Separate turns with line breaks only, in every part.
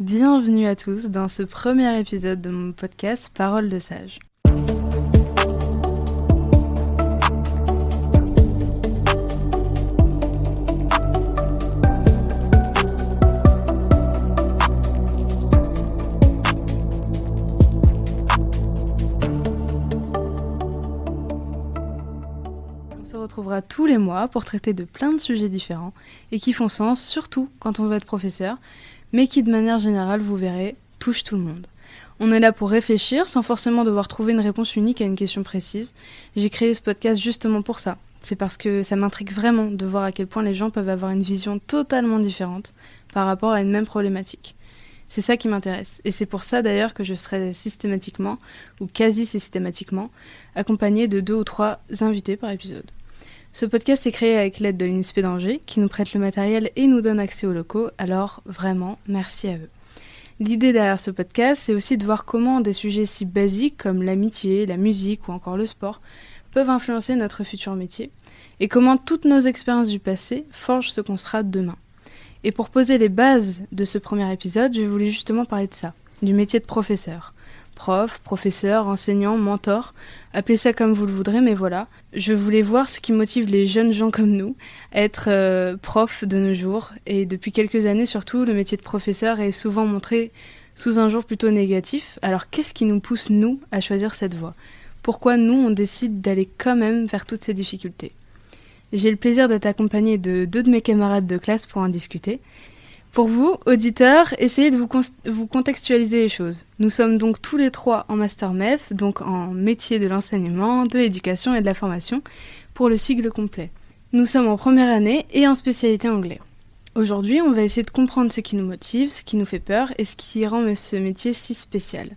Bienvenue à tous dans ce premier épisode de mon podcast Paroles de Sage. On se retrouvera tous les mois pour traiter de plein de sujets différents et qui font sens, surtout quand on veut être professeur, mais qui de manière générale, vous verrez, touchent tout le monde. On est là pour réfléchir sans forcément devoir trouver une réponse unique à une question précise. J'ai créé ce podcast justement pour ça. C'est parce que ça m'intrigue vraiment de voir à quel point les gens peuvent avoir une vision totalement différente par rapport à une même problématique. C'est ça qui m'intéresse. Et c'est pour ça d'ailleurs que je serai systématiquement, ou quasi systématiquement, accompagnée de 2 ou 3 invités par épisode. Ce podcast est créé avec l'aide de l'INSPE d'Angers, qui nous prête le matériel et nous donne accès aux locaux, alors vraiment, merci à eux. L'idée derrière ce podcast, c'est aussi de voir comment des sujets si basiques comme l'amitié, la musique ou encore le sport peuvent influencer notre futur métier, et comment toutes nos expériences du passé forgent ce qu'on sera demain. Et pour poser les bases de ce premier épisode, je voulais justement parler de ça, du métier de professeur. Prof, professeur, enseignant, mentor, appelez ça comme vous le voudrez, mais voilà. Je voulais voir ce qui motive les jeunes gens comme nous à être prof de nos jours. Et depuis quelques années surtout, le métier de professeur est souvent montré sous un jour plutôt négatif. Alors qu'est-ce qui nous pousse, nous, à choisir cette voie ? Pourquoi nous, on décide d'aller quand même vers toutes ces difficultés ? J'ai le plaisir d'être accompagnée de 2 de mes camarades de classe pour en discuter. Pour vous, auditeurs, essayez de vous contextualiser les choses. Nous sommes donc tous les 3 en Master MEF, donc en métier de l'enseignement, de l'éducation et de la formation, pour le cycle complet. Nous sommes en première année et en spécialité anglais. Aujourd'hui, on va essayer de comprendre ce qui nous motive, ce qui nous fait peur et ce qui rend ce métier si spécial.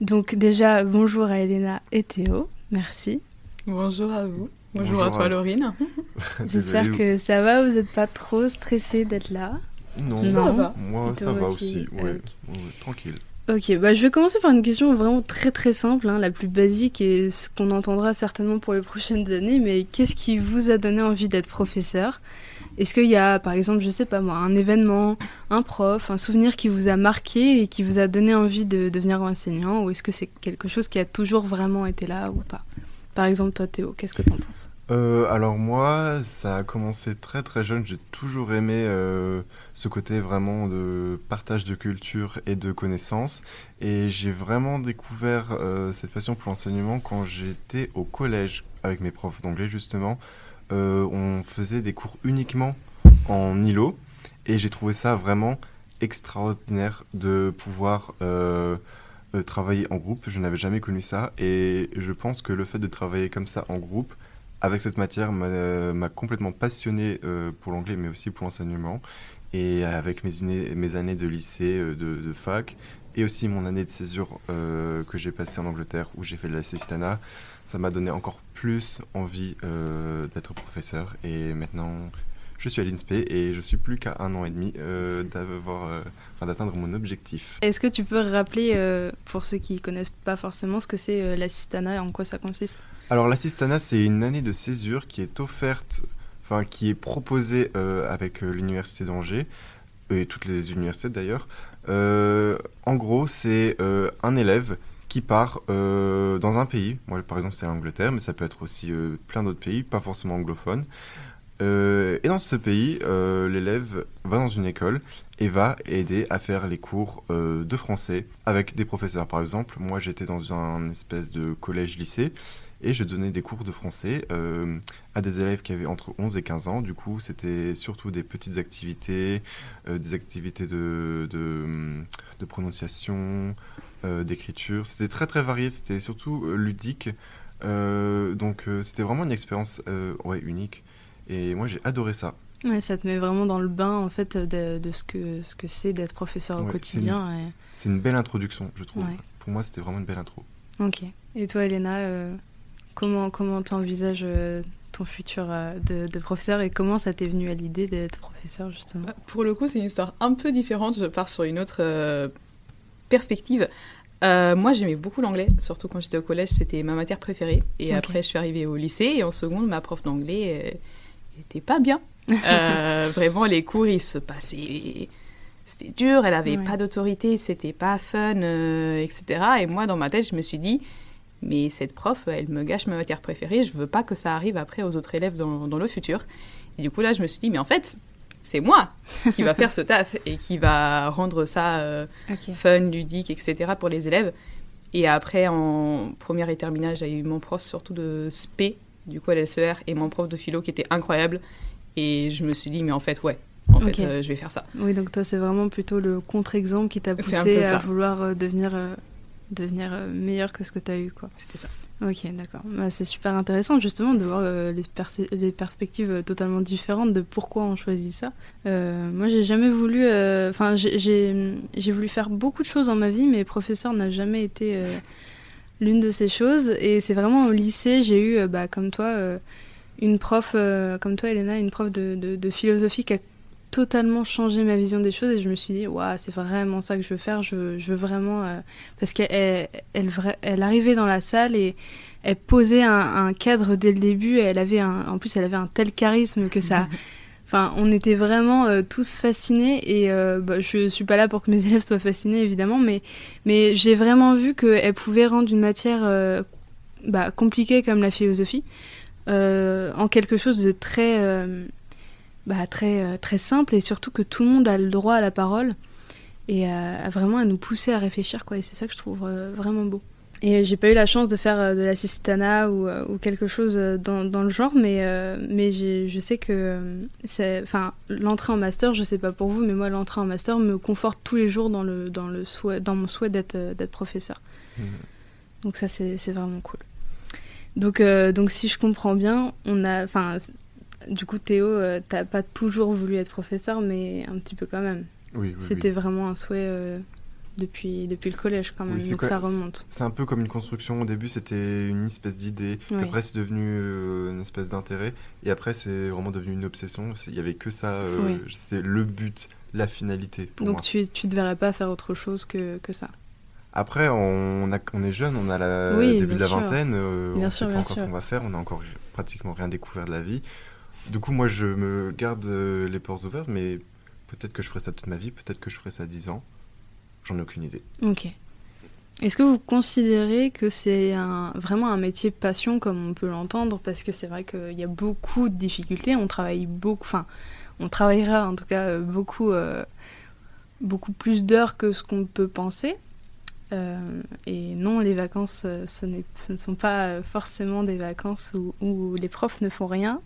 Donc déjà, bonjour à Elena et Théo, merci.
Bonjour à vous. Bonjour à toi, Laurine.
J'espère que ça va, vous n'êtes pas trop stressés d'être là.
Non,
ça va.
Moi ça va aussi, ouais.
Okay.
Tranquille.
Ok, je vais commencer par une question vraiment très très simple, la plus basique et ce qu'on entendra certainement pour les prochaines années, mais qu'est-ce qui vous a donné envie d'être professeur ? Est-ce qu'il y a, par exemple, je sais pas moi, un événement, un prof, un souvenir qui vous a marqué et qui vous a donné envie de devenir enseignant, ou est-ce que c'est quelque chose qui a toujours vraiment été là ou pas ? Par exemple, toi Théo, qu'est-ce que t'en penses ?
Alors moi, ça a commencé très très jeune, j'ai toujours aimé ce côté vraiment de partage de culture et de connaissances, et j'ai vraiment découvert cette passion pour l'enseignement quand j'étais au collège avec mes profs d'anglais justement. On faisait des cours uniquement en îlot, et j'ai trouvé ça vraiment extraordinaire de pouvoir travailler en groupe. Je n'avais jamais connu ça, et je pense que le fait de travailler comme ça en groupe avec cette matière m'a complètement passionné pour l'anglais, mais aussi pour l'enseignement. Et avec mes années de lycée, de fac, et aussi mon année de césure que j'ai passée en Angleterre, où j'ai fait de l'assistanat, ça m'a donné encore plus envie d'être professeur. Et maintenant, je suis à l'INSPE et je suis plus qu'à 1 an et demi d'atteindre mon objectif.
Est-ce que tu peux rappeler, pour ceux qui ne connaissent pas forcément, ce que c'est l'assistanat et en quoi ça consiste ?
Alors l'assistanat, c'est une année de césure qui est offerte, qui est proposée avec l'Université d'Angers, et toutes les universités d'ailleurs. En gros, c'est un élève qui part dans un pays. Moi, par exemple, c'est l'Angleterre, mais ça peut être aussi plein d'autres pays, pas forcément anglophones. Et dans ce pays, l'élève va dans une école et va aider à faire les cours de français avec des professeurs. Par exemple, moi j'étais dans un espèce de collège-lycée et je donnais des cours de français à des élèves qui avaient entre 11 et 15 ans. Du coup, c'était surtout des petites activités, des activités de prononciation, d'écriture. C'était très très varié, c'était surtout ludique. Donc c'était vraiment une expérience unique. Et moi, j'ai adoré ça.
Ouais, ça te met vraiment dans le bain, en fait, de ce que c'est d'être professeur au quotidien.
C'est une belle introduction, je trouve.
Ouais.
Pour moi, c'était vraiment une belle intro.
Ok. Et toi, Elena, comment t'envisages ton futur de professeur et comment ça t'est venu à l'idée d'être professeur, justement ?
Pour le coup, c'est une histoire un peu différente. Je pars sur une autre perspective. Moi, j'aimais beaucoup l'anglais, surtout quand j'étais au collège, c'était ma matière préférée. Et après, je suis arrivée au lycée et en seconde, ma prof d'anglais était pas bien. Vraiment, les cours, ils se passaient c'était dur, elle avait pas d'autorité, c'était pas fun, etc. Et moi, dans ma tête, je me suis dit, mais cette prof, elle me gâche ma matière préférée, je veux pas que ça arrive après aux autres élèves dans le futur. Et du coup, là, je me suis dit, mais en fait, c'est moi qui va faire ce taf et qui va rendre ça fun, ludique, etc. pour les élèves. Et après, en première et terminale, j'ai eu mon prof surtout de spé, du coup à l'LCR, et mon prof de philo qui était incroyable. Et je me suis dit, mais en fait, je vais faire ça.
Oui, donc toi, c'est vraiment plutôt le contre-exemple qui t'a poussé à vouloir devenir meilleur que ce que tu as eu, quoi.
C'était ça.
Ok, d'accord. Bah, c'est super intéressant justement de voir les perspectives totalement différentes de pourquoi on choisit ça. Moi, j'ai jamais voulu... j'ai voulu faire beaucoup de choses dans ma vie, mais professeur n'a jamais été l'une de ces choses. Et c'est vraiment au lycée, j'ai eu, comme toi, une prof, comme toi, Elena, une prof de philosophie qui a totalement changé ma vision des choses, et je me suis dit waouh, c'est vraiment ça que je veux faire. Je veux vraiment parce qu'elle arrivait dans la salle et elle posait un cadre dès le début, et en plus elle avait un tel charisme que ça enfin on était vraiment tous fascinés, et je suis pas là pour que mes élèves soient fascinés évidemment, mais j'ai vraiment vu qu'elle pouvait rendre une matière compliquée comme la philosophie en quelque chose de très très simple, et surtout que tout le monde a le droit à la parole, et vraiment à nous pousser à réfléchir, quoi. Et c'est ça que je trouve vraiment beau. Et j'ai pas eu la chance de faire de l'assistanat ou quelque chose dans le genre, mais je sais que l'entrée en master, je sais pas pour vous, mais moi l'entrée en master me conforte tous les jours dans mon souhait d'être professeur. Donc ça c'est vraiment cool. Donc si je comprends bien, du coup, Théo, t'as pas toujours voulu être professeur, mais un petit peu quand même.
Oui.
C'était vraiment un souhait depuis le collège quand même, donc ça remonte.
C'est un peu comme une construction. Au début, c'était une espèce d'idée, puis après c'est devenu une espèce d'intérêt, et après c'est vraiment devenu une obsession. Il y avait que ça, c'est le but, la finalité pour moi.
Donc tu te verrais pas faire autre chose que ça.
Après, on est jeune, on a le début de la vingtaine, on ne sait pas encore ce qu'on va faire, on a encore pratiquement rien découvert de la vie. Du coup, moi, je me garde les portes ouvertes, mais peut-être que je ferai ça toute ma vie, peut-être que je ferai ça à 10 ans. J'en ai aucune idée.
Ok. Est-ce que vous considérez que c'est vraiment un métier passion, comme on peut l'entendre? Parce que c'est vrai qu'il y a beaucoup de difficultés, on travaille beaucoup, on travaillera en tout cas beaucoup plus d'heures que ce qu'on peut penser. Et non, les vacances, ce ne sont pas forcément des vacances où les profs ne font rien.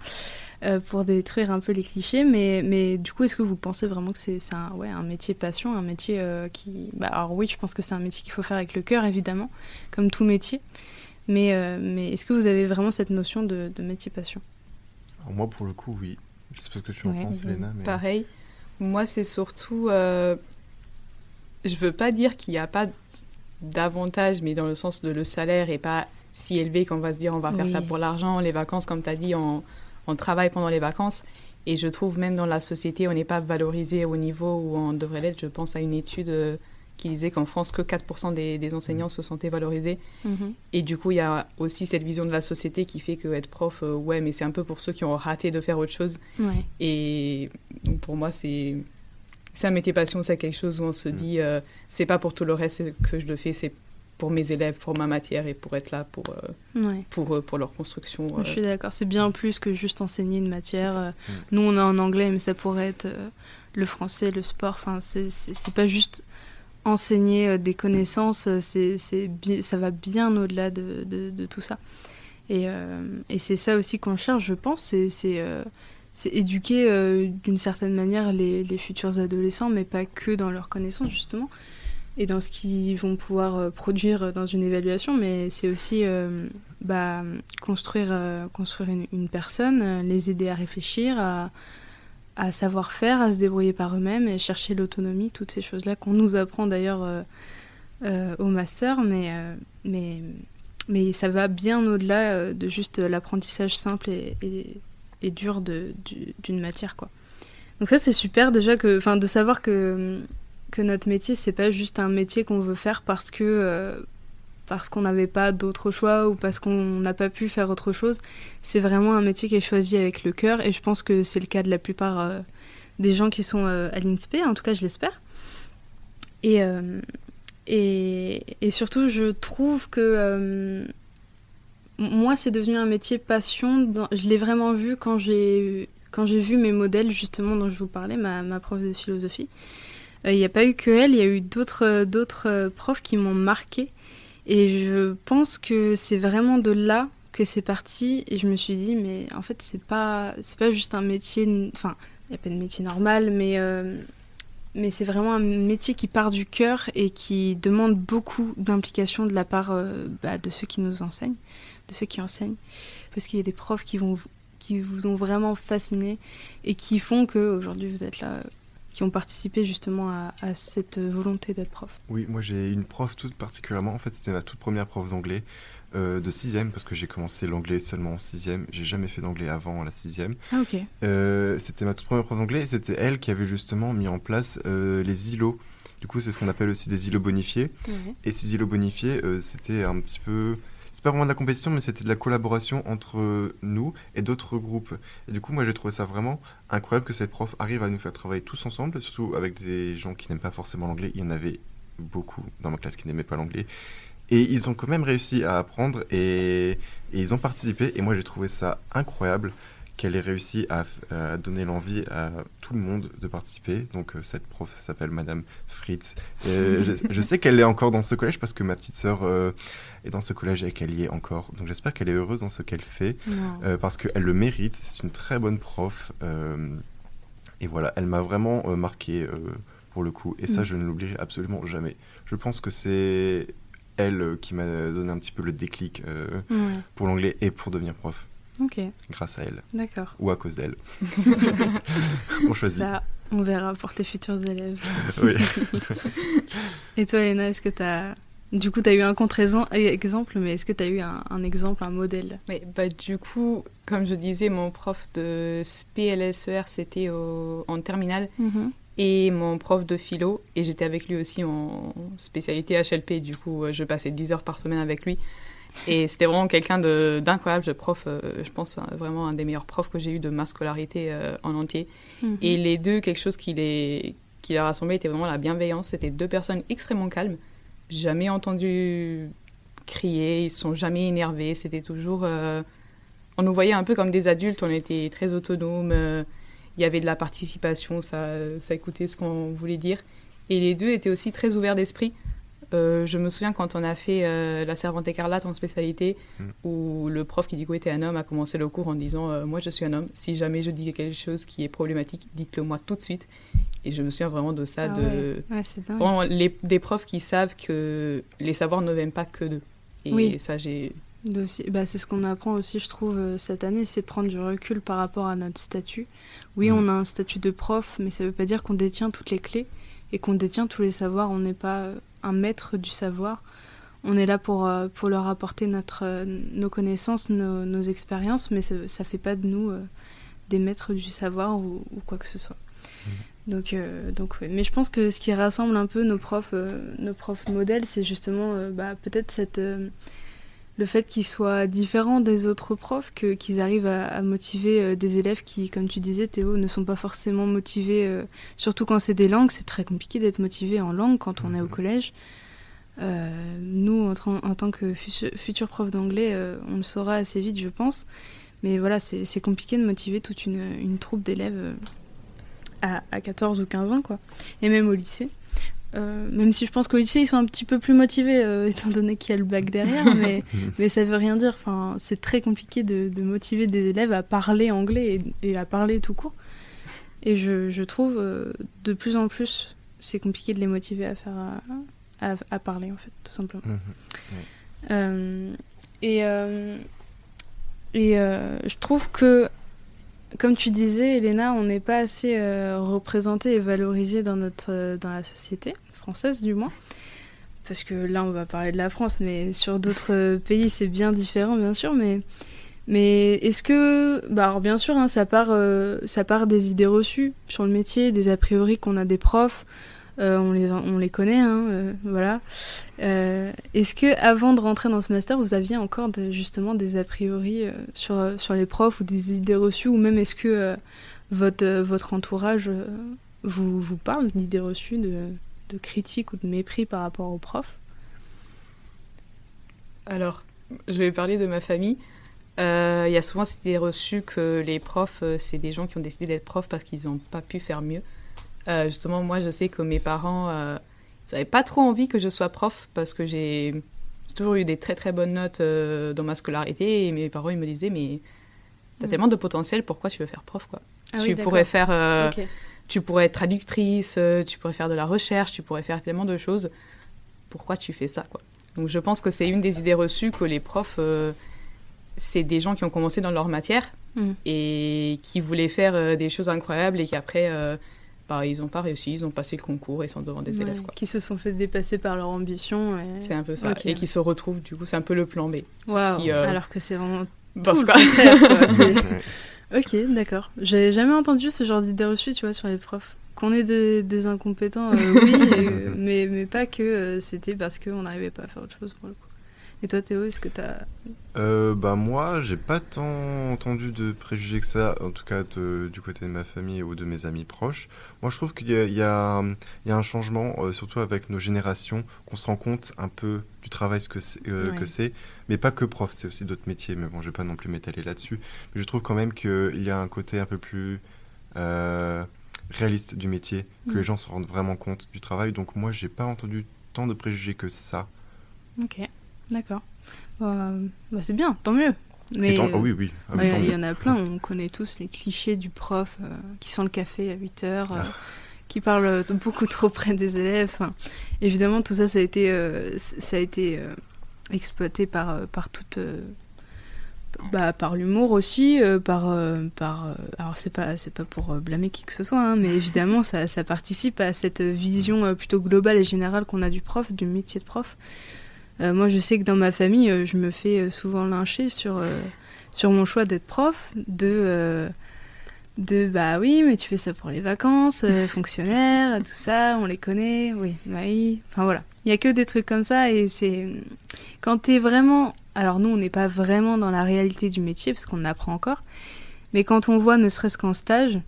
Pour détruire un peu les clichés, mais du coup, est-ce que vous pensez vraiment que c'est un métier passion, un métier qui... alors oui, je pense que c'est un métier qu'il faut faire avec le cœur, évidemment, comme tout métier, mais est-ce que vous avez vraiment cette notion de métier passion?
Alors moi, pour le coup, oui. Je sais pas ce que tu en penses, Elena. Mais...
Pareil. Moi, c'est surtout... je veux pas dire qu'il n'y a pas d'avantage, mais dans le sens de le salaire est pas si élevé qu'on va se dire on va faire ça pour l'argent, les vacances, comme tu as dit, on travaille pendant les vacances, et je trouve même dans la société, on n'est pas valorisé au niveau où on devrait l'être. Je pense à une étude qui disait qu'en France, que 4% des enseignants se sentaient valorisés. Et du coup, il y a aussi cette vision de la société qui fait qu'être prof, mais c'est un peu pour ceux qui ont raté de faire autre chose. Et donc pour moi, c'est un métier passion, c'est quelque chose où on se dit, c'est pas pour tout le reste que je le fais, c'est pour mes élèves, pour ma matière, et pour être là pour eux, pour leur construction.
Je suis d'accord, c'est bien plus que juste enseigner une matière. Nous, on est en anglais, mais ça pourrait être le français, le sport. Enfin, c'est pas juste enseigner des connaissances, ça va bien au-delà de tout ça. Et c'est ça aussi qu'on cherche, je pense, c'est éduquer d'une certaine manière les futurs adolescents, mais pas que dans leurs connaissances, justement, et dans ce qu'ils vont pouvoir produire dans une évaluation, mais c'est aussi construire une personne, les aider à réfléchir, à savoir faire, à se débrouiller par eux-mêmes, et chercher l'autonomie, toutes ces choses-là qu'on nous apprend d'ailleurs au master, mais ça va bien au-delà de juste l'apprentissage simple et dur d'une matière, quoi. Donc ça, c'est super déjà de savoir que notre métier, c'est pas juste un métier qu'on veut faire parce qu'on n'avait pas d'autre choix ou parce qu'on n'a pas pu faire autre chose. C'est vraiment un métier qui est choisi avec le cœur, et je pense que c'est le cas de la plupart des gens qui sont à l'INSPE, en tout cas je l'espère. Et surtout, je trouve que moi, c'est devenu un métier passion. Je l'ai vraiment vu quand j'ai vu mes modèles, justement, dont je vous parlais, ma prof de philosophie. Il n'y a pas eu que elle, il y a eu d'autres profs qui m'ont marquée. Et je pense que c'est vraiment de là que c'est parti. Et je me suis dit, mais en fait, c'est pas juste un métier... Enfin, il n'y a pas de métier normal, mais c'est vraiment un métier qui part du cœur et qui demande beaucoup d'implication de la part de ceux qui nous enseignent, de ceux qui enseignent. Parce qu'il y a des profs qui vous ont vraiment fasciné et qui font qu'aujourd'hui vous êtes là, qui ont participé justement à cette volonté d'être prof.
Oui, moi j'ai une prof toute particulièrement, en fait c'était ma toute première prof d'anglais de 6e, parce que j'ai commencé l'anglais seulement en 6e, j'ai jamais fait d'anglais avant la 6e.
Ah ok.
C'était ma toute première prof d'anglais et c'était elle qui avait justement mis en place les îlots. Du coup c'est ce qu'on appelle aussi des îlots bonifiés.
Ouais.
Et ces îlots bonifiés, c'était un petit peu... C'est pas vraiment de la compétition, mais c'était de la collaboration entre nous et d'autres groupes. Et du coup, moi, j'ai trouvé ça vraiment incroyable que cette prof arrive à nous faire travailler tous ensemble, surtout avec des gens qui n'aiment pas forcément l'anglais. Il y en avait beaucoup dans ma classe qui n'aimaient pas l'anglais. Et ils ont quand même réussi à apprendre et ils ont participé. Et moi, j'ai trouvé ça incroyable qu'elle ait réussi à donner l'envie à tout le monde de participer. Donc cette prof s'appelle Madame Fritz. Je sais qu'elle est encore dans ce collège parce que ma petite sœur est dans ce collège et qu'elle y est encore. Donc j'espère qu'elle est heureuse dans ce qu'elle fait parce qu'elle le mérite. C'est une très bonne prof. Et voilà, elle m'a vraiment marqué pour le coup. Et ça, je ne l'oublierai absolument jamais. Je pense que c'est elle qui m'a donné un petit peu le déclic pour l'anglais et pour devenir prof.
Ok.
Grâce à elle.
D'accord.
Ou à cause d'elle. On choisit.
Ça, on verra pour tes futurs élèves.
Oui.
Et toi, Léna, est-ce que du coup, tu as eu un contre-exemple, mais est-ce que tu as eu un exemple, un modèle?
Mais, du coup, comme je disais, mon prof de SPLSER, c'était en terminale. Mm-hmm. Et mon prof de philo, et j'étais avec lui aussi en spécialité HLP. Du coup, je passais 10 heures par semaine avec lui. Et c'était vraiment quelqu'un d'incroyable, je pense vraiment un des meilleurs profs que j'ai eu de ma scolarité en entier. Mm-hmm. Et les deux, quelque chose qui les rassemblait était vraiment la bienveillance. C'était deux personnes extrêmement calmes, jamais entendu crier, ils ne sont jamais énervés. C'était toujours... on nous voyait un peu comme des adultes, on était très autonomes, il y avait de la participation, ça écoutait ce qu'on voulait dire. Et les deux étaient aussi très ouverts d'esprit. Je me souviens quand on a fait la Servante écarlate en spécialité, où le prof qui du coup était un homme a commencé le cours en disant moi je suis un homme, si jamais je dis quelque chose qui est problématique, dites-le moi tout de suite. Et je me souviens vraiment de ça,
c'est dingue.
Vraiment des profs qui savent que les savoirs ne viennent pas que d'eux. Et ça j'ai...
c'est ce qu'on apprend aussi, je trouve, cette année, c'est prendre du recul par rapport à notre statut. Oui, on a un statut de prof, mais ça ne veut pas dire qu'on détient toutes les clés et qu'on détient tous les savoirs. On n'est pas un maître du savoir. On est là pour leur apporter nos connaissances, nos expériences, mais ça ne fait pas de nous des maîtres du savoir ou quoi que ce soit. Donc ouais. Mais je pense que ce qui rassemble un peu nos profs modèles, c'est justement peut-être le fait qu'ils soient différents des autres profs, qu'ils arrivent à motiver des élèves qui, comme tu disais Théo, ne sont pas forcément motivés, surtout quand c'est des langues. C'est très compliqué d'être motivé en langue quand on est au collège. Nous, en tant que futurs profs d'anglais, on le saura assez vite, je pense. Mais voilà, c'est compliqué de motiver toute une troupe d'élèves à 14 ou 15 ans, quoi. Et même au lycée. Même si je pense qu'au lycée, ils sont un petit peu plus motivés, étant donné qu'il y a le bac derrière, mais ça veut rien dire. Enfin, c'est très compliqué de motiver des élèves à parler anglais et à parler tout court. Et je trouve, de plus en plus, c'est compliqué de les motiver à parler, en fait, tout simplement. Je trouve que, comme tu disais, Elena, on n'est pas assez représenté et valorisé dans la société française, du moins. Parce que là, on va parler de la France, mais sur d'autres pays, c'est bien différent, bien sûr. Mais est-ce que... alors bien sûr, ça part des idées reçues sur le métier, des a priori qu'on a des profs. On les connaît, voilà. Est-ce que avant de rentrer dans ce master, vous aviez encore justement des a priori sur les profs ou des idées reçues, ou même est-ce que votre entourage vous parle d'idées reçues de critique ou de mépris par rapport aux profs?
Alors, je vais parler de ma famille. Il y a souvent cette idée reçue que les profs, c'est des gens qui ont décidé d'être profs parce qu'ils n'ont pas pu faire mieux. Justement, moi, je sais que mes parents n'avaient pas trop envie que je sois prof parce que j'ai toujours eu des très très bonnes notes dans ma scolarité et mes parents ils me disaient mais t'as tellement de potentiel, pourquoi tu veux faire prof quoi? Tu pourrais faire, tu pourrais être traductrice, tu pourrais faire de la recherche, tu pourrais faire tellement de choses. Pourquoi tu fais ça quoi? Donc je pense que c'est une des idées reçues que les profs c'est des gens qui ont commencé dans leur matière et qui voulaient faire des choses incroyables et qui après ils n'ont pas réussi, ils ont passé le concours et sont devant des élèves. Quoi.
Qui se sont fait dépasser par leur ambition.
C'est un peu ça. Et qui se retrouvent, du coup, c'est un peu le plan B.
Wow. Alors que c'est vraiment
bof,
tout le contraire. Ok, d'accord. J'ai jamais entendu ce genre d'idée reçue, tu vois, sur les profs. Qu'on est des incompétents, oui, mais pas que c'était parce qu'on n'arrivait pas à faire autre chose pour le coup. Et toi Théo, est-ce que t'as...
Moi, j'ai pas tant entendu de préjugés que ça, en tout cas du côté de ma famille ou de mes amis proches. Moi, je trouve qu'il y a un changement, surtout avec nos générations, qu'on se rend compte un peu du travail que c'est, mais pas que prof, c'est aussi d'autres métiers, mais bon, je vais pas non plus m'étaler là-dessus. Mais je trouve quand même qu'il y a un côté un peu plus réaliste du métier, que les gens se rendent vraiment compte du travail, donc moi, j'ai pas entendu tant de préjugés que ça.
Ok. D'accord. C'est bien, tant mieux. Mais
oui.
Il y en a plein, on connaît tous les clichés du prof qui sent le café à 8h, qui parle beaucoup trop près des élèves. Évidemment, tout ça, ça a été exploité par toute... par l'humour aussi, alors c'est pas pour blâmer qui que ce soit, mais évidemment ça participe à cette vision plutôt globale et générale qu'on a du prof, du métier de prof. Moi, je sais que dans ma famille, je me fais souvent lyncher sur mon choix d'être prof, bah oui, mais tu fais ça pour les vacances, fonctionnaires, tout ça, on les connaît, oui, bah oui. Enfin voilà, il y a que des trucs comme ça et c'est quand t'es vraiment, alors nous on n'est pas vraiment dans la réalité du métier parce qu'on apprend encore, mais quand on voit ne serait-ce qu'en stage.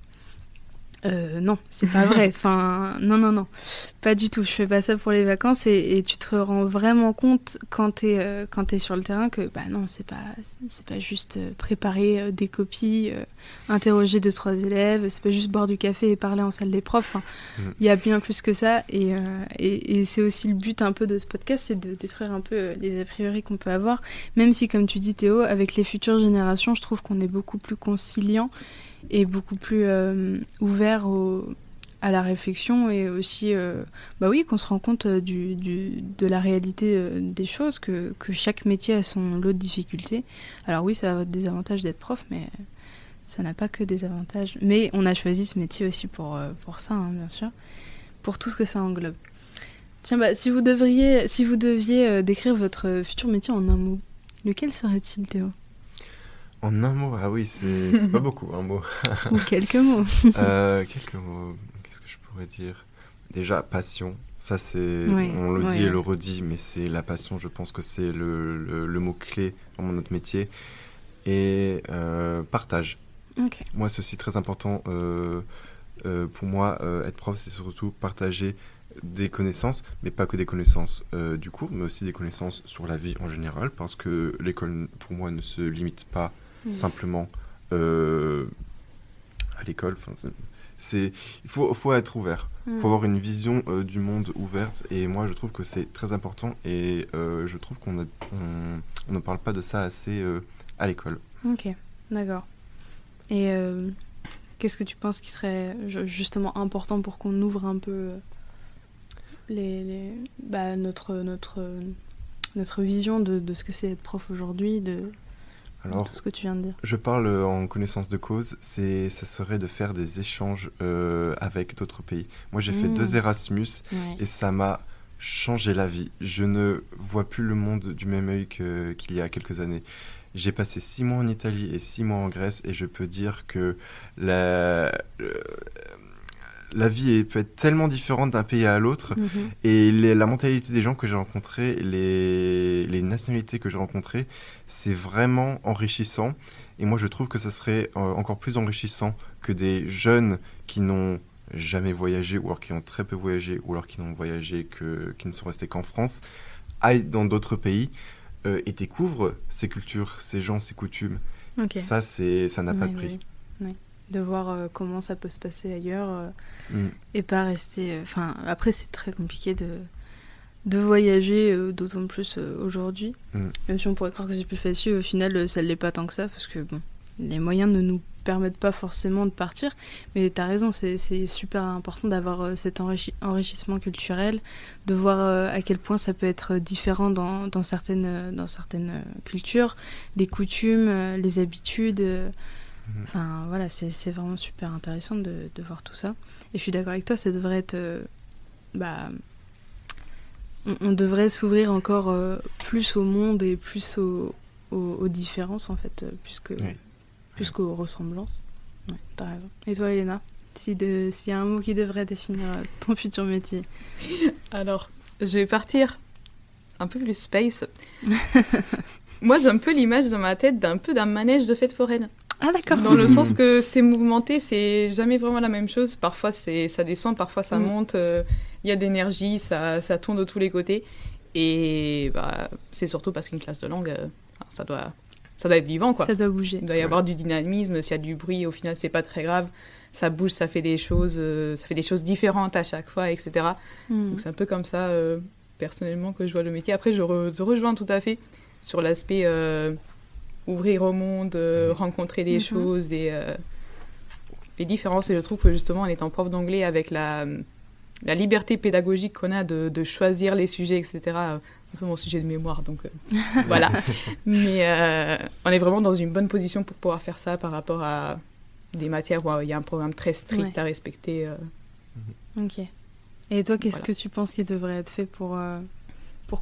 Non, c'est pas vrai. Enfin, non, pas du tout. Je fais pas ça pour les vacances et tu te rends vraiment compte quand t'es sur le terrain que bah non, c'est pas juste préparer des copies, interroger 2-3 élèves, c'est pas juste boire du café et parler en salle des profs. Il y a bien plus que ça et c'est aussi le but un peu de ce podcast, c'est de détruire un peu les a priori qu'on peut avoir. Même si, comme tu dis Théo, avec les futures générations, je trouve qu'on est beaucoup plus conciliant et beaucoup plus ouvert à la réflexion et aussi qu'on se rend compte de la réalité des choses, que chaque métier a son lot de difficultés. Alors oui, ça a des avantages d'être prof, mais ça n'a pas que des avantages. Mais on a choisi ce métier aussi pour ça, bien sûr, pour tout ce que ça englobe. Tiens, si vous deviez décrire votre futur métier en un mot, lequel serait-il, Théo ?
En un mot, ah oui, c'est pas beaucoup, un mot.
Ou quelques mots.
Quelques mots, qu'est-ce que je pourrais dire ? Déjà, passion, ça c'est, on le dit et le redit, mais c'est la passion, je pense que c'est le mot-clé dans notre métier. Et partage.
Okay.
Moi, c'est aussi très important. Pour moi, être prof, c'est surtout partager des connaissances, mais pas que des connaissances du cours, mais aussi des connaissances sur la vie en général, parce que l'école, pour moi, ne se limite pas simplement à l'école. Il faut être ouvert. Il faut avoir une vision du monde ouverte. Et moi, je trouve que c'est très important. Et je trouve qu'on ne parle pas de ça assez à l'école.
Ok, d'accord. Et qu'est-ce que tu penses qui serait justement important pour qu'on ouvre un peu notre vision de ce que c'est être prof aujourd'hui,
Alors,
de tout ce que tu viens de dire.
Je parle en connaissance de cause, ça serait de faire des échanges avec d'autres pays. Moi, j'ai fait 2 Erasmus et ça m'a changé la vie. Je ne vois plus le monde du même œil qu'il y a quelques années. J'ai passé 6 mois en Italie et 6 mois en Grèce et je peux dire que la vie peut être tellement différente d'un pays à l'autre et la mentalité des gens que j'ai rencontrés, les nationalités que j'ai rencontrées, c'est vraiment enrichissant. Et moi, je trouve que ça serait encore plus enrichissant que des jeunes qui n'ont jamais voyagé, ou alors qui ont très peu voyagé, ou alors qui n'ont voyagé qui ne sont restés qu'en France, aillent dans d'autres pays et découvrent ces cultures, ces gens, ces coutumes.
Ok.
Ça n'a pas de prix.
Oui. De voir comment ça peut se passer ailleurs et pas rester... Enfin, après, c'est très compliqué de voyager, d'autant plus aujourd'hui. Même si on pourrait croire que c'est plus facile, au final, ça ne l'est pas tant que ça, parce que bon, les moyens ne nous permettent pas forcément de partir. Mais tu as raison, c'est super important d'avoir cet enrichissement culturel, de voir à quel point ça peut être différent dans certaines cultures, les coutumes, les habitudes. Enfin, voilà, c'est vraiment super intéressant de voir tout ça. Et je suis d'accord avec toi, ça devrait être... on devrait s'ouvrir encore plus au monde et plus aux différences, en fait, plus qu'aux ressemblances. Ouais, t'as raison. Et toi, Elena, s'il y a un mot qui devrait définir ton futur métier?
Alors, je vais partir un peu plus space. Moi, j'ai un peu l'image dans ma tête d'un manège de fête foraine.
Ah, d'accord.
Dans le sens que c'est mouvementé, c'est jamais vraiment la même chose. Parfois, ça descend, parfois, ça monte. Il y a de l'énergie, ça tourne de tous les côtés. Et c'est surtout parce qu'une classe de langue, ça doit être vivant, quoi.
Ça doit bouger.
Il doit y avoir du dynamisme. S'il y a du bruit, au final, c'est pas très grave. Ça bouge, ça fait des choses différentes à chaque fois, etc. Donc, c'est un peu comme ça, personnellement, que je vois le métier. Après, je rejoins tout à fait sur l'aspect... ouvrir au monde, rencontrer des choses et les différences. Et je trouve que justement, en étant prof d'anglais, avec la liberté pédagogique qu'on a de choisir les sujets, etc., un peu mon sujet de mémoire, donc voilà. Mais on est vraiment dans une bonne position pour pouvoir faire ça par rapport à des matières où il y a un programme très strict à respecter.
Ok. Et toi, qu'est-ce que tu penses qu'il devrait être fait pour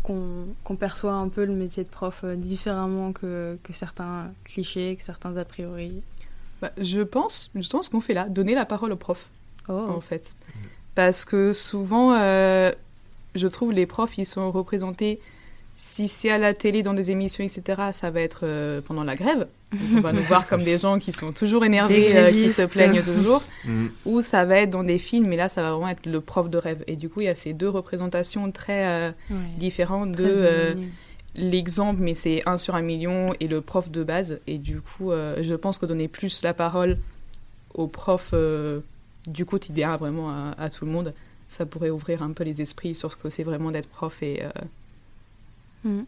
qu'on perçoive un peu le métier de prof différemment que certains clichés, que certains a priori?
Je pense justement ce qu'on fait là, donner la parole aux profs, en fait. Parce que souvent, je trouve les profs, ils sont représentés, si c'est à la télé, dans des émissions, etc., ça va être pendant la grève. Donc on va nous voir comme des gens qui sont toujours énervés, qui se plaignent toujours. Ou ça va être dans des films, et là, ça va vraiment être le prof de rêve. Et du coup, il y a ces deux représentations très différentes de l'exemple, mais c'est 1 sur 1 million, et le prof de base. Et du coup, je pense que donner plus la parole aux profs du quotidien, vraiment à tout le monde, ça pourrait ouvrir un peu les esprits sur ce que c'est vraiment d'être prof et...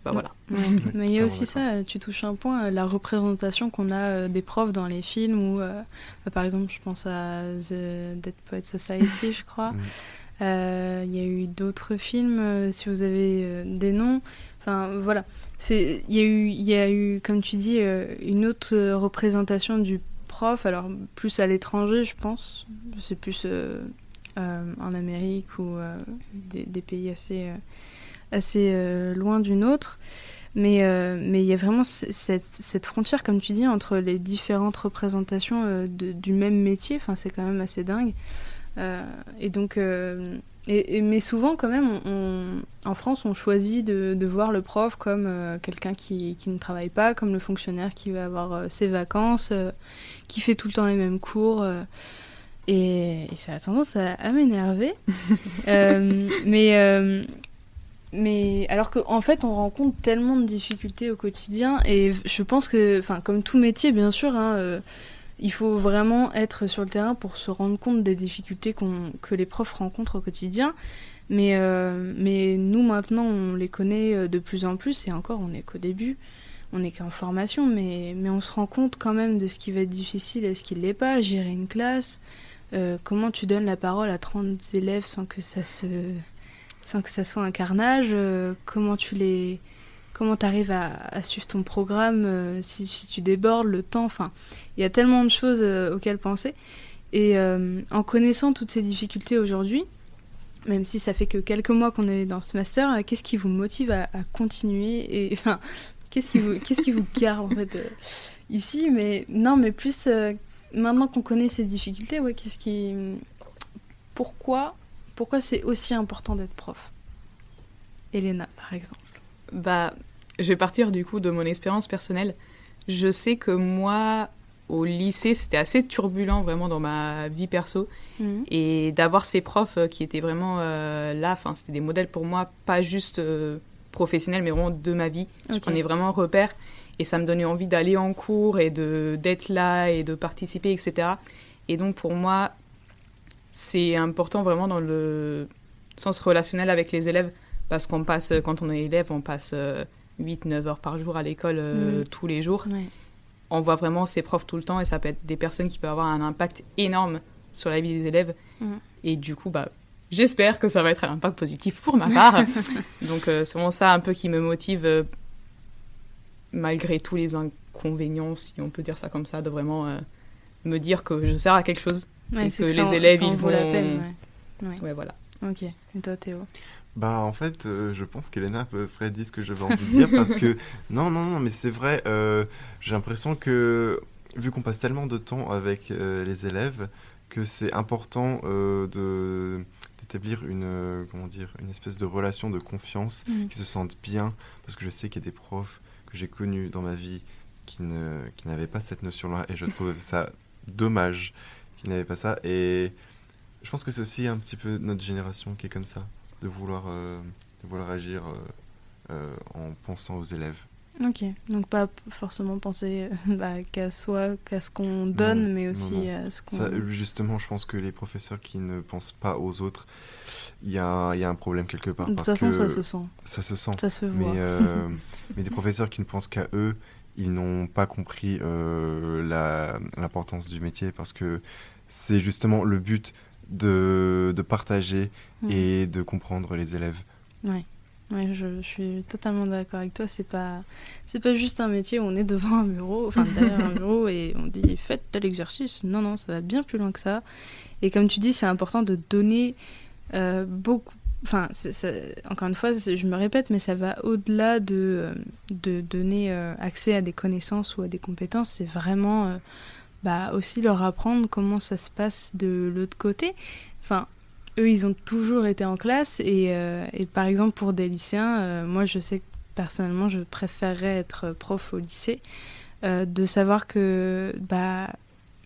voilà.
Mais il y a aussi ça, tu touches un point, la représentation qu'on a des profs dans les films où, par exemple, je pense à The Dead Poets Society, je crois. Il y a eu d'autres films, si vous avez des noms. Enfin, voilà. Il y a eu, comme tu dis, une autre représentation du prof, alors plus à l'étranger, je pense. C'est plus en Amérique ou des pays assez loin d'une autre, mais il y a vraiment cette frontière, comme tu dis, entre les différentes représentations du même métier. Enfin, c'est quand même assez dingue. Et donc, mais souvent, quand même, en France, on choisit de voir le prof comme quelqu'un qui ne travaille pas, comme le fonctionnaire qui va avoir ses vacances, qui fait tout le temps les mêmes cours. Et ça a tendance à m'énerver. Mais alors qu'en fait, on rencontre tellement de difficultés au quotidien, et je pense que, comme tout métier, bien sûr, il faut vraiment être sur le terrain pour se rendre compte des difficultés que les profs rencontrent au quotidien. Mais nous, maintenant, on les connaît de plus en plus, et encore, on n'est qu'au début, on n'est qu'en formation, mais on se rend compte quand même de ce qui va être difficile et ce qui ne l'est pas. Gérer une classe, comment tu donnes la parole à 30 élèves sans que ça soit un carnage, comment t'arrives à suivre ton programme si tu débordes le temps. Enfin, il y a tellement de choses auxquelles penser. Et en connaissant toutes ces difficultés aujourd'hui, même si ça fait que quelques mois qu'on est dans ce master, qu'est-ce qui vous motive à continuer? Et enfin, qu'est-ce qui vous garde en fait ici? Mais non, mais plus maintenant qu'on connaît ces difficultés, pourquoi c'est aussi important d'être prof? Elena, par exemple.
Je vais partir du coup de mon expérience personnelle. Je sais que moi, au lycée, c'était assez turbulent vraiment dans ma vie perso. Et d'avoir ces profs qui étaient vraiment là, c'était des modèles pour moi, pas juste professionnels, mais vraiment de ma vie. Je prenais vraiment repère et ça me donnait envie d'aller en cours et d'être là et de participer, etc. Et donc pour moi, c'est important vraiment dans le sens relationnel avec les élèves parce qu'on passe, quand on est élève, on passe 8-9 heures par jour à l'école tous les jours. Ouais. On voit vraiment ces profs tout le temps et ça peut être des personnes qui peuvent avoir un impact énorme sur la vie des élèves. Et du coup, j'espère que ça va être un impact positif pour ma part. Donc c'est vraiment ça un peu qui me motive, malgré tous les inconvénients, si on peut dire ça comme ça, de vraiment me dire que je sers à quelque chose et que les élèves, ils vont...
la peine,
ouais, voilà.
Ok. Et toi, Théo ?
En fait, je pense qu'Elena a à peu près dit ce que j'avais envie de dire parce que non, mais c'est vrai, j'ai l'impression que vu qu'on passe tellement de temps avec les élèves, que c'est important d'établir une espèce de relation de confiance, qu'ils se sentent bien, parce que je sais qu'il y a des profs que j'ai connus dans ma vie qui n'avaient pas cette notion-là et je trouve ça dommage qu'ils n'avaient pas ça. Et je pense que c'est aussi un petit peu notre génération qui est comme ça. De vouloir agir en pensant aux élèves.
Ok, donc pas forcément penser qu'à soi, qu'à ce qu'on donne, mais aussi à ce qu'on...
Ça, justement, je pense que les professeurs qui ne pensent pas aux autres, il y a un problème quelque part.
De toute façon, ça se sent.
Ça se sent.
Ça se voit.
Mais des professeurs qui ne pensent qu'à eux, ils n'ont pas compris l'importance du métier parce que c'est justement le but de partager et de comprendre les élèves.
Ouais, je suis totalement d'accord avec toi. C'est pas juste un métier où on est devant un bureau, derrière un bureau et on dit faites tel exercice. Non, ça va bien plus loin que ça. Et comme tu dis, c'est important de donner beaucoup. Encore une fois, je me répète, mais ça va au-delà de donner accès à des connaissances ou à des compétences. C'est vraiment aussi leur apprendre comment ça se passe de l'autre côté. Eux, ils ont toujours été en classe et par exemple, pour des lycéens, moi, je sais que personnellement, je préférerais être prof au lycée, de savoir que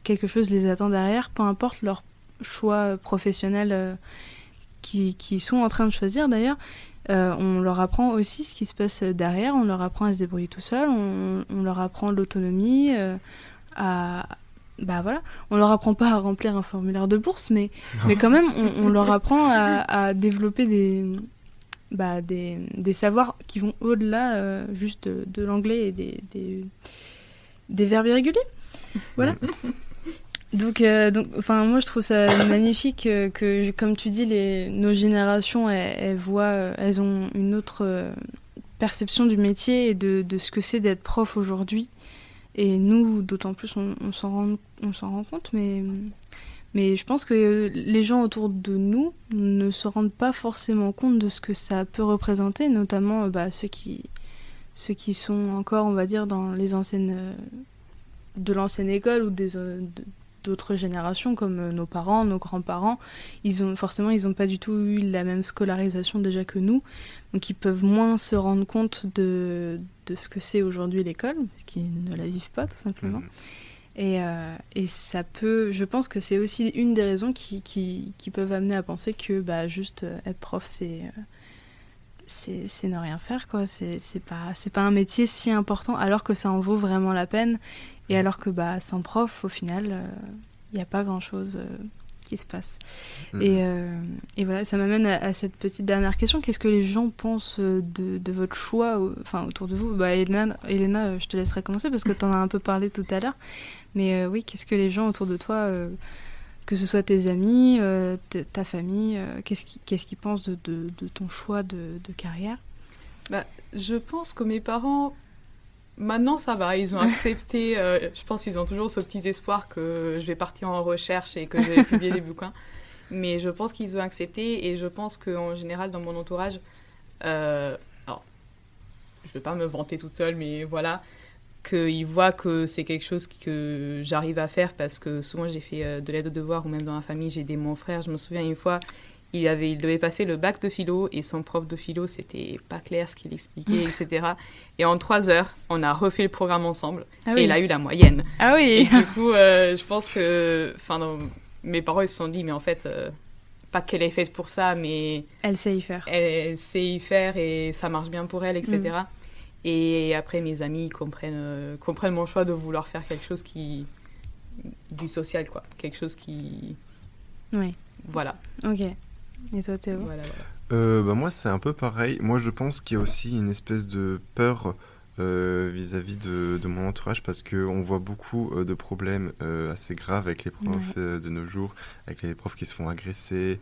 quelque chose les attend derrière, peu importe leur choix professionnel qu'ils sont en train de choisir d'ailleurs. On leur apprend aussi ce qui se passe derrière, on leur apprend à se débrouiller tout seul, on leur apprend l'autonomie, on leur apprend pas à remplir un formulaire de bourse, mais quand même, on leur apprend à développer des savoirs qui vont au-delà juste de l'anglais et des verbes irréguliers. Voilà. Donc, moi, je trouve ça magnifique que, comme tu dis, nos générations, elles ont une autre perception du métier et de ce que c'est d'être prof aujourd'hui. Et nous, d'autant plus, on s'en rend compte, mais je pense que les gens autour de nous ne se rendent pas forcément compte de ce que ça peut représenter, notamment ceux qui sont encore, on va dire, dans les de l'ancienne école ou d'autres générations, comme nos parents, nos grands-parents. Ils ont pas du tout eu la même scolarisation déjà que nous, donc ils peuvent moins se rendre compte de ce que c'est aujourd'hui l'école, parce qu'ils ne la vivent pas, tout simplement. Et ça peut... Je pense que c'est aussi une des raisons qui peuvent amener à penser que juste être prof, c'est ne rien faire, quoi. C'est pas un métier si important, alors que ça en vaut vraiment la peine, et alors que sans prof, au final, il n'y a pas grand-chose qui se passe. Et voilà, ça m'amène à cette petite dernière question. Qu'est-ce que les gens pensent de votre choix autour de vous ? Elena, je te laisserai commencer parce que tu en as un peu parlé tout à l'heure. Mais oui, qu'est-ce que les gens autour de toi, que ce soit tes amis, ta famille, qu'est-ce qu'ils pensent de ton choix de carrière ?
Je pense que mes parents... Maintenant, ça va, ils ont accepté, je pense qu'ils ont toujours ce petit espoir que je vais partir en recherche et que je vais publier des bouquins. Mais je pense qu'ils ont accepté et je pense qu'en général, dans mon entourage, alors, je ne vais pas me vanter toute seule, mais voilà, qu'ils voient que c'est quelque chose que j'arrive à faire parce que souvent j'ai fait de l'aide aux devoirs ou même dans la famille, j'ai aidé mon frère. Je me souviens une fois, il devait passer le bac de philo et son prof de philo, c'était pas clair ce qu'il expliquait, etc. Et en 3 heures, on a refait le programme ensemble et il a eu la moyenne.
Ah oui.
Et du coup, je pense que mes parents ils se sont dit, mais en fait, pas qu'elle est faite pour ça, mais
elle sait y faire.
Elle sait y faire et ça marche bien pour elle, etc. Et après, mes amis comprennent mon choix de vouloir faire quelque chose du social, quoi. Quelque chose qui...
Oui.
Voilà.
Ok. Et toi, Théo?
Voilà.
Moi, c'est un peu pareil. Moi, je pense qu'il y a aussi une espèce de peur vis-à-vis de mon entourage parce qu'on voit beaucoup de problèmes assez graves avec les profs de nos jours, avec les profs qui se font agresser,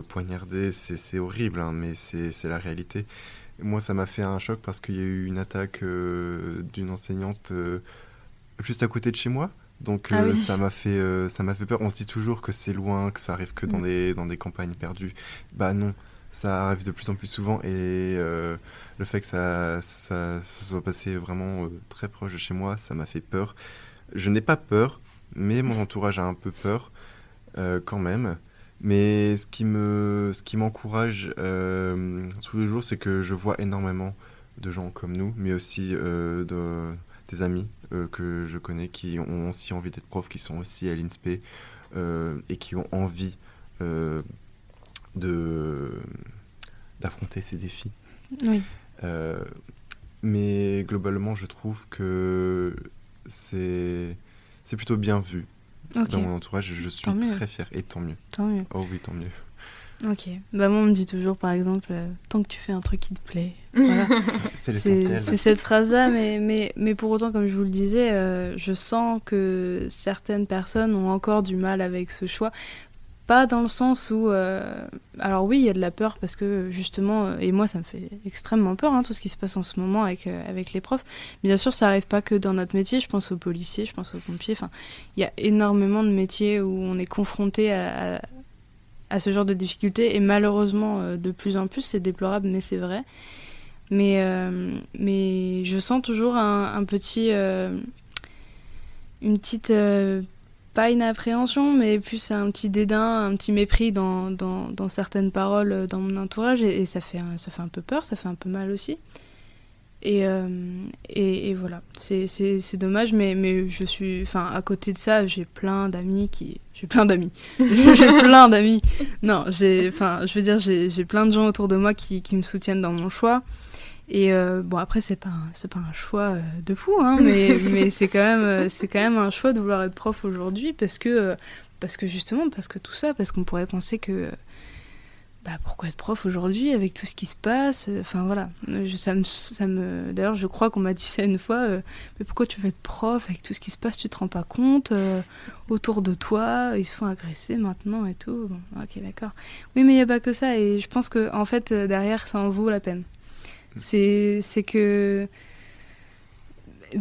poignarder. C'est horrible, hein, mais c'est la réalité. Moi, ça m'a fait un choc parce qu'il y a eu une attaque d'une enseignante juste à côté de chez moi. Donc ça m'a fait peur. On se dit toujours que c'est loin, que ça arrive que dans des campagnes perdues. Bah non, ça arrive de plus en plus souvent et le fait que ça se soit passé vraiment très proche de chez moi, ça m'a fait peur. Je n'ai pas peur, mais mon entourage a un peu peur quand même. Mais ce qui m'encourage tous les jours, c'est que je vois énormément de gens comme nous, mais aussi des amis que je connais qui ont aussi envie d'être profs, qui sont aussi à l'INSPE et qui ont envie d'affronter ces défis.
Oui.
Mais globalement, je trouve que c'est plutôt bien vu.
Okay.
Dans mon entourage, je suis très fière et tant mieux.
Tant mieux.
Oh oui, tant mieux.
Ok. Bah moi, on me dit toujours, par exemple, tant que tu fais un truc qui te plaît. Voilà.
C'est l'essentiel.
C'est cette phrase-là, mais pour autant, comme je vous le disais, je sens que certaines personnes ont encore du mal avec ce choix. Pas dans le sens où... alors oui, il y a de la peur parce que justement, et moi ça me fait extrêmement peur, hein, tout ce qui se passe en ce moment avec les profs. Bien sûr, ça n'arrive pas que dans notre métier, je pense aux policiers, je pense aux pompiers. Enfin, il y a énormément de métiers où on est confronté à ce genre de difficultés et malheureusement, de plus en plus, c'est déplorable, mais c'est vrai. Mais je sens toujours un petit... une petite... pas une appréhension, mais plus un petit dédain, un petit mépris dans certaines paroles dans mon entourage, et ça fait un peu peur, ça fait un peu mal aussi. Et voilà, c'est dommage, mais je suis... Enfin, à côté de ça, j'ai plein d'amis. J'ai plein d'amis. Non, j'ai plein de gens autour de moi qui me soutiennent dans mon choix. Et bon, après, c'est pas un choix de fou, hein, mais c'est quand même un choix de vouloir être prof aujourd'hui parce que tout ça, parce qu'on pourrait penser que pourquoi être prof aujourd'hui avec tout ce qui se passe, enfin voilà, d'ailleurs je crois qu'on m'a dit ça une fois, mais pourquoi tu veux être prof avec tout ce qui se passe, tu te rends pas compte, autour de toi ils se font agresser maintenant et tout. Bon, ok, d'accord, oui, mais il y a pas que ça, et je pense que en fait derrière ça en vaut la peine. C'est que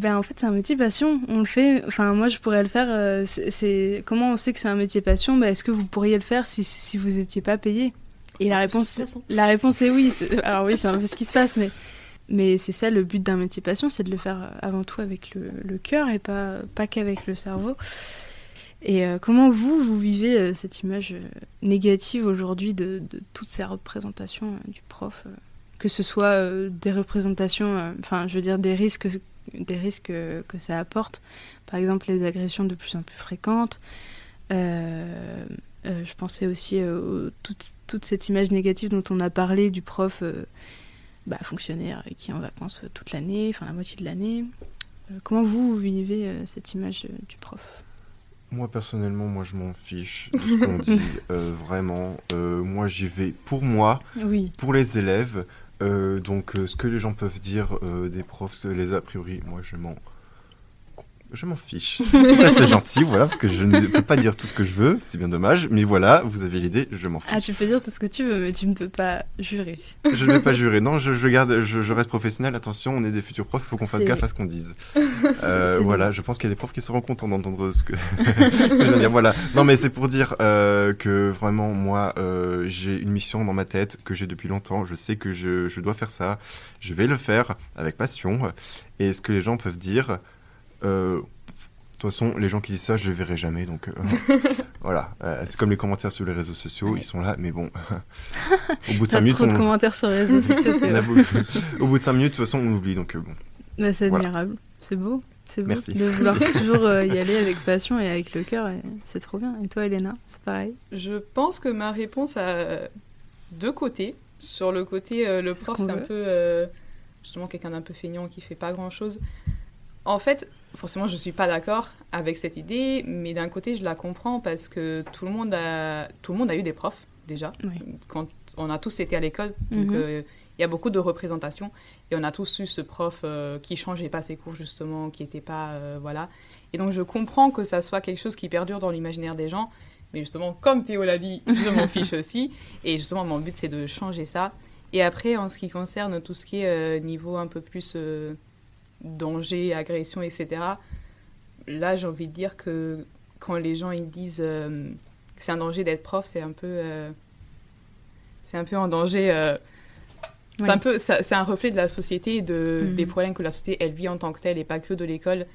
en fait c'est un métier passion, on le fait, enfin moi je pourrais le faire, comment on sait que c'est un métier passion? Est-ce que vous pourriez le faire si vous étiez pas payé? Et la réponse est oui. Alors oui, c'est un peu ce qui se passe, mais c'est ça le but d'un métier passion, c'est de le faire avant tout avec le cœur et pas qu'avec le cerveau. Et comment vous vivez cette image négative aujourd'hui de toutes ces représentations du prof, que ce soit des représentations, je veux dire des risques que ça apporte, par exemple les agressions de plus en plus fréquentes. Je pensais aussi à toute cette image négative dont on a parlé du prof fonctionnaire qui est en vacances toute l'année, enfin la moitié de l'année. Comment vous vivez cette image du prof?
Moi personnellement, je m'en fiche de ce qu'on dit, vraiment. Moi j'y vais pour moi,
oui.
Pour les élèves. Donc ce que les gens peuvent dire des profs, les a priori, moi je m'en fiche. C'est gentil, voilà, parce que je ne peux pas dire tout ce que je veux, c'est bien dommage, mais voilà, vous avez l'idée, je m'en fiche.
Ah, tu peux dire tout ce que tu veux, mais tu ne peux pas jurer.
Je ne vais pas jurer, non, je reste professionnel, attention, on est des futurs profs, il faut qu'on fasse gaffe à ce qu'on dise. Voilà, je pense qu'il y a des profs qui seront contents d'entendre ce que je veux dire, voilà. Non, mais c'est pour dire que vraiment, moi, j'ai une mission dans ma tête que j'ai depuis longtemps, je sais que je dois faire ça, je vais le faire avec passion, et ce que les gens peuvent dire... toute façon, les gens qui disent ça, je les verrai jamais, donc voilà. C'est comme les commentaires sur les réseaux sociaux, ils sont là, mais bon, au bout de 5 minutes...
trop de commentaires sur les réseaux sociaux,
Au bout de 5 minutes, de toute façon, on oublie, donc bon.
Bah, c'est admirable, c'est beau. C'est beau
Merci.
de vouloir toujours y aller avec passion et avec le cœur, et c'est trop bien. Et toi, Elena, c'est pareil?
Je pense que ma réponse a deux côtés. Sur le côté, le prof, c'est un peu justement quelqu'un d'un peu feignant qui fait pas grand-chose. En fait, forcément, je suis pas d'accord avec cette idée, mais d'un côté, je la comprends parce que tout le monde a eu des profs déjà. Oui. Quand on a tous été à l'école, donc il y a beaucoup de représentations et on a tous eu ce prof qui changeait pas ses cours justement, qui était pas voilà. Et donc je comprends que ça soit quelque chose qui perdure dans l'imaginaire des gens, mais justement comme Théo l'a dit, je m'en fiche aussi. Et justement mon but c'est de changer ça. Et après en ce qui concerne tout ce qui est niveau un peu plus danger, agression, etc. Là j'ai envie de dire que quand les gens ils disent que c'est un danger d'être prof, c'est un peu en danger. C'est un reflet de la société, des problèmes que la société elle vit en tant que telle et pas que de l'école.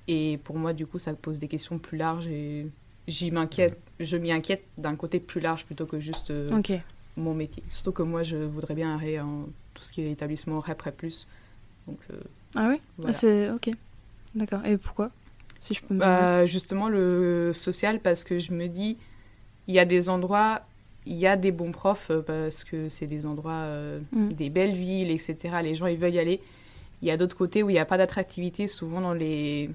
Et pour moi, du coup, ça pose des questions plus larges et je m'y inquiète d'un côté plus large plutôt que juste mon métier. Surtout que moi, je voudrais bien aller en tout ce qui est établissement REP, REP+. Donc,
ah oui voilà. C'est ok. D'accord. Et pourquoi, si je peux me
justement, le social, parce que je me dis, il y a des endroits... Il y a des bons profs parce que c'est des endroits, des belles villes, etc. Les gens, ils veulent y aller. Il y a d'autres côtés où il n'y a pas d'attractivité, souvent dans les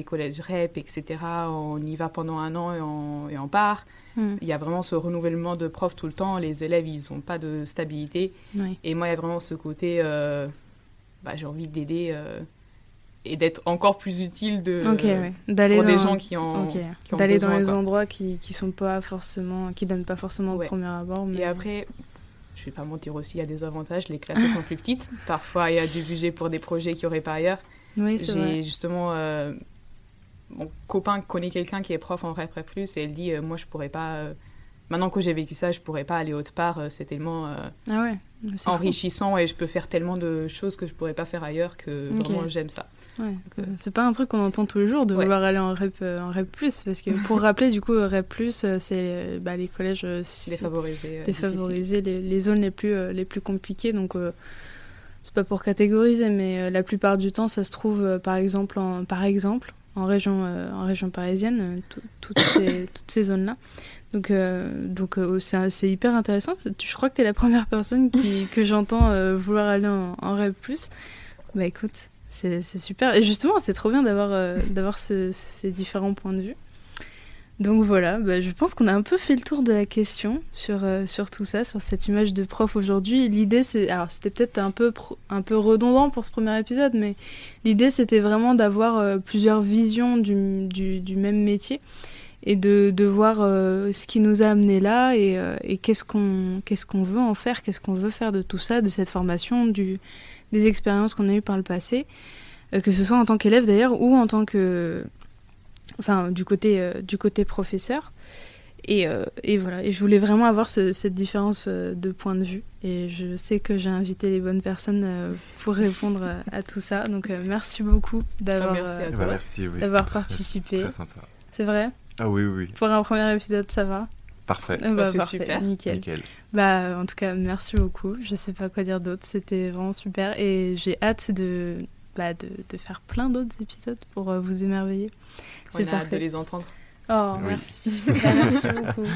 collèges REP, etc. On y va pendant 1 an et on part. Il y a vraiment ce renouvellement de profs tout le temps. Les élèves, ils n'ont pas de stabilité. Oui. Et moi, il y a vraiment ce côté, j'ai envie d'aider... et d'être encore plus utile
d'aller
pour des gens qui ont
d'aller
besoin,
dans les endroits qui sont pas forcément, qui donnent pas forcément au premier abord. Mais...
Et après, je vais pas mentir aussi, il y a des avantages. Les classes sont plus petites. Parfois, il y a du budget pour des projets qu'il n'y aurait pas ailleurs.
Oui, c'est vrai.
J'ai justement mon copain connaît quelqu'un qui est prof en REP+, et elle dit moi je pourrais pas. Maintenant que j'ai vécu ça, je pourrais pas aller autre part. C'est tellement enrichissant et je peux faire tellement de choses que je pourrais pas faire ailleurs que vraiment j'aime ça.
Ouais. C'est pas un truc qu'on entend tous les jours de vouloir aller en REP+, parce que pour rappeler du coup REP+, c'est les collèges défavorisés, les zones les plus compliquées, donc c'est pas pour catégoriser, mais la plupart du temps ça se trouve par exemple en région parisienne, toutes ces zones là. Donc c'est hyper intéressant. Je crois que tu es la première personne que j'entends vouloir aller en REP+. Bah écoute, c'est super. Et justement, c'est trop bien d'avoir ces différents points de vue. Donc voilà, je pense qu'on a un peu fait le tour de la question sur tout ça, sur cette image de prof aujourd'hui. L'idée, c'était peut-être un peu redondant pour ce premier épisode, mais l'idée, c'était vraiment d'avoir plusieurs visions du même métier et de voir ce qui nous a amené là et qu'est-ce qu'on veut en faire, qu'est-ce qu'on veut faire de tout ça, de cette formation, des expériences qu'on a eues par le passé, que ce soit en tant qu'élève d'ailleurs ou en tant que... Enfin, du côté professeur. Et voilà. Et je voulais vraiment avoir cette différence de point de vue. Et je sais que j'ai invité les bonnes personnes pour répondre à tout ça. Donc, merci beaucoup d'avoir participé.
C'est très sympa.
C'est vrai ?
Ah oui.
Pour un premier épisode, ça va ?
Parfait.
C'est
parfait.
super.
Nickel. En tout cas, merci beaucoup. Je sais pas quoi dire d'autre. C'était vraiment super. Et j'ai hâte de faire plein d'autres épisodes pour vous émerveiller.
On a hâte de les entendre.
Oh, merci. Merci beaucoup.